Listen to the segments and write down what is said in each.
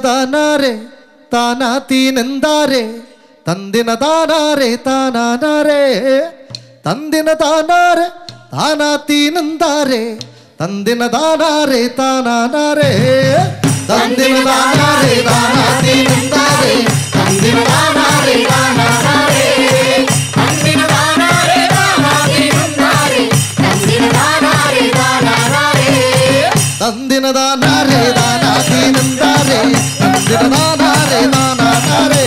താനാരെ താനാ തീനെന്താരെ തന്തിന താനാരെ താനാരെ തന്തിന താനാരെ താനാ തീനെന്താരെ തന്തിന താനാരെ താനാരെ തന്തിന താനാരെ താനാ തീനെന്താരെ തന്തിന താനാരെ താനാരെ തന്തിന താനാരെ താനാ തീനെന്താരെ തന്തിന താനാരെ താനാരെ തന്തിന താനാരെ താനാ തീനെന്താരെ തന്തിന താനാരെ താനാരെ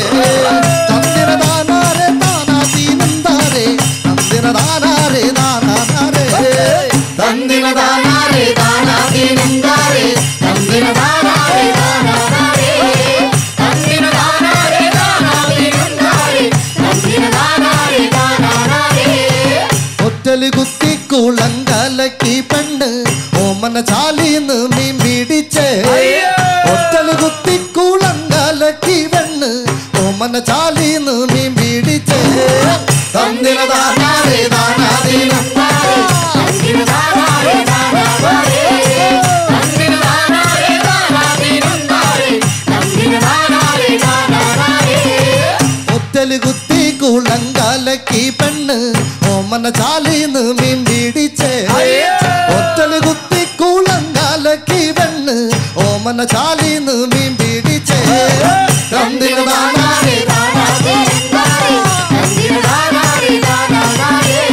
തന്തിന താനാരെ താനാ തീനെന്താരെ തന്തിന താനാരെ താനാരെ തന്തിന താനാരെ താനാ തീനെന്താരെ തന്തിന താനാരെ താനാരെ തന്തിന താനാരെ താനാ തീനെന്താരെ തന്തിന താനാരെ താനാരെ ഒറ്റല് കുത്തി കുളങ്കലക്കി പെണ്ണ് ഓമന ചാലിന്ന് മീൻ പിടിച്ചേ ഒറ്റല് കുത്തി കുളങ്കലക്കി പെണ്ണ് ഓമന ചാലിന്ന് മീൻ പിടിച്ചേ തന്തിന താനാരെ താനാ തീനെന്താരെ തന്തിന താനാരെ താനാരെ തന്തിന താനാരെ താനാ തീനെന്താരെ തന്തിന താനാരെ താനാരെ ഒറ്റല് കുത്തി കുളങ്കലക്കി പെണ്ണ് ഓമന ചാലിന്ന് മീൻ പിടിച്ചേ ഒറ്റല് കുത്തി കുളങ്കലക്കി പെണ്ണ് ഓമന ചാലിന്ന് മീൻ പിടിച്ചേ തന്തിന താനാരെ താനാ തീനെന്താരെ തന്തിന താനാരെ താനാരെ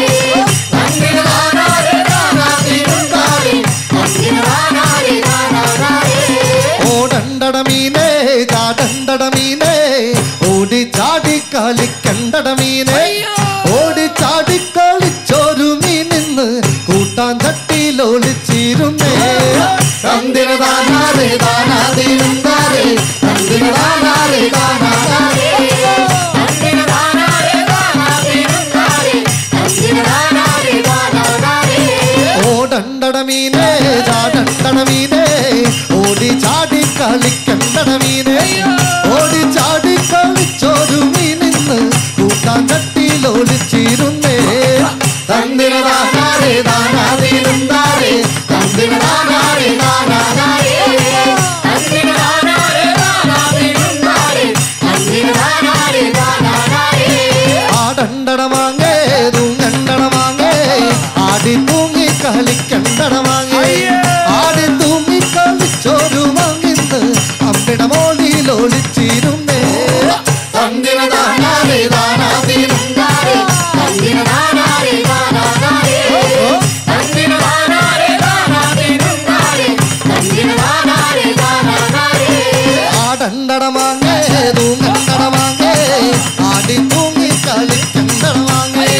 തന്തിന താനാരെ താനാ തീനെന്താരെ തന്തിന താനാരെ താനാരെ ഓടണ്ടട മീനേ ചാടണ്ടട മീനേ ഓടി ചാടി കളിക്കണ്ടട മീനേ ഓടി ചാടി കളിച്ചൊരു മീനിന്ന് കൂട്ടാൻ ചട്ടിയിലൊളിച്ചിരുന്നേ തന്തിന താനാരെ താനാ തീനെന്താരെ തന്തിന താനാരെ താനാരെ തന്തിന താനാരെ താനാ തീനെന്താരെ തന്തിന താനാരെ താനാരെ ഓടണ്ടട മീനേ ചാടണ്ടട മീനേ ഓടി ചാടി കളിക്കണ്ടട മീനേ ഓടി ചാടി കളിച്ചൊരു മീനിന്ന് കൂട്ടാൻ ചട്ടിയിലൊളിച്ചിരുന്നേ തന്തിന താനാരെ താനാ തീനെന്താരെ തന്തിന താനാരെ താനാരെ തന്തിന താനാരെ താനാ തീനെന്താരെ തന്തിന താനാരെ താനാരെ ആടണ്ടട മാങ്ങേ തൂങ്ങണ്ടട മാങ്ങേ ആടി തൂങ്ങി കളിക്കണ്ടട മാങ്ങേ ആടി തൂങ്ങി കളിച്ചൊരു മാങ്ങിന്ന് അമ്മിട മോളിലൊളിച്ചിരുന്നേ തന്തിന താനാരെ താനാ തീനെന്താരെ തന്തിന താനാരെ താനാരെ തന്തിന താനാരെ താനാ തീനെന്താരെ തന്തിന താനാരെ താനാരെ ആടണ്ടട മാങ്ങേ തൂങ്ങണ്ടട മാങ്ങേ ആടി തൂങ്ങി കളിക്കണ്ടട മാങ്ങേ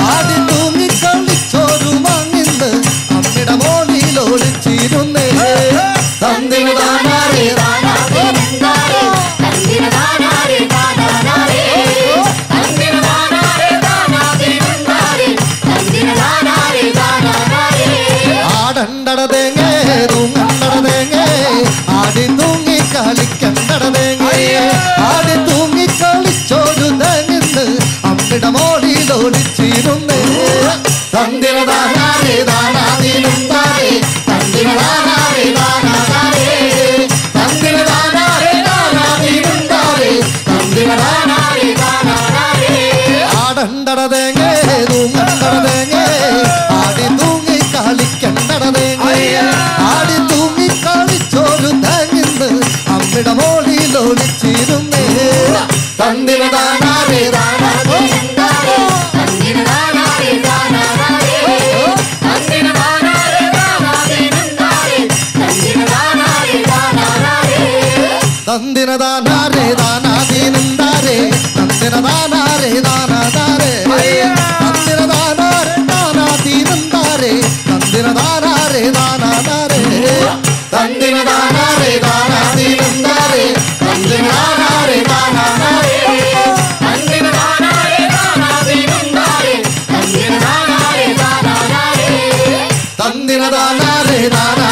ആടി തൂങ്ങി കളിച്ചൊരു മാങ്ങിന്ന് അമ്മിട മോളിലൊളിച്ചിരുന്നേ തന്തിന താനാരെ താനാ തീനെന്താരെ തന്തിന താനാരെ താനാരെ തന്തിന താനാരെ താനാ തീനെന്താരെ തന്തിന താനാരെ താനാരെ ആടണ്ടട തേങ്ങേ തൂങ്ങണ്ടട തേങ്ങേ ആടി തൂങ്ങി കളിക്കണ്ടട തേങ്ങേ ആടി തൂങ്ങി കളിച്ചൊരു തേങ്ങിന്ന് അമ്മിട മോളിലൊളിച്ചിരുന്നേ തന്തിന താനാരെ താനാ തീനെന്താരെ തന്തിന താനാരെ താനാരെ തന്തിന താനാരെ താനാ തീനെന്താരെ തന്തിന താനാരെ താനാരെ ആടണ്ടട തേങ്ങേ തൂങ്ങണ്ടട തേങ്ങേ ആടി തൂങ്ങി കളിക്കണ്ടട തേങ്ങേ ആടി തൂങ്ങി കളിച്ചൊരു തേങ്ങിന്ന് അമ്മിട മോളിലൊളിച്ചിരുന്നേ തന്തിന താനാരെ താനാ തീനെന്താരെ തന്തിന താനാരെ താനാരെ തന്തിന താനാരെ താനാ തീനെന്താരെ തന്തിന താനാരെ താനാരെ തന്തിന താനാരെ താനാ തീനെന്താരെ തന്തിന താനാരെ താനാരെ തന്തിന താനാരെ താനാ തീനെന്താരെ തന്തിന താനാരെ താനാരെ തന്തിന താനാരെ താനാ തീനെന്താരെ തന്തിന താനാരെ താനാരെ തന്തിന താനാരെ താനാ തീനെന്താരെ തന്തിന താനാരെ താനാരെ തന്തിന താനാരെ താനാ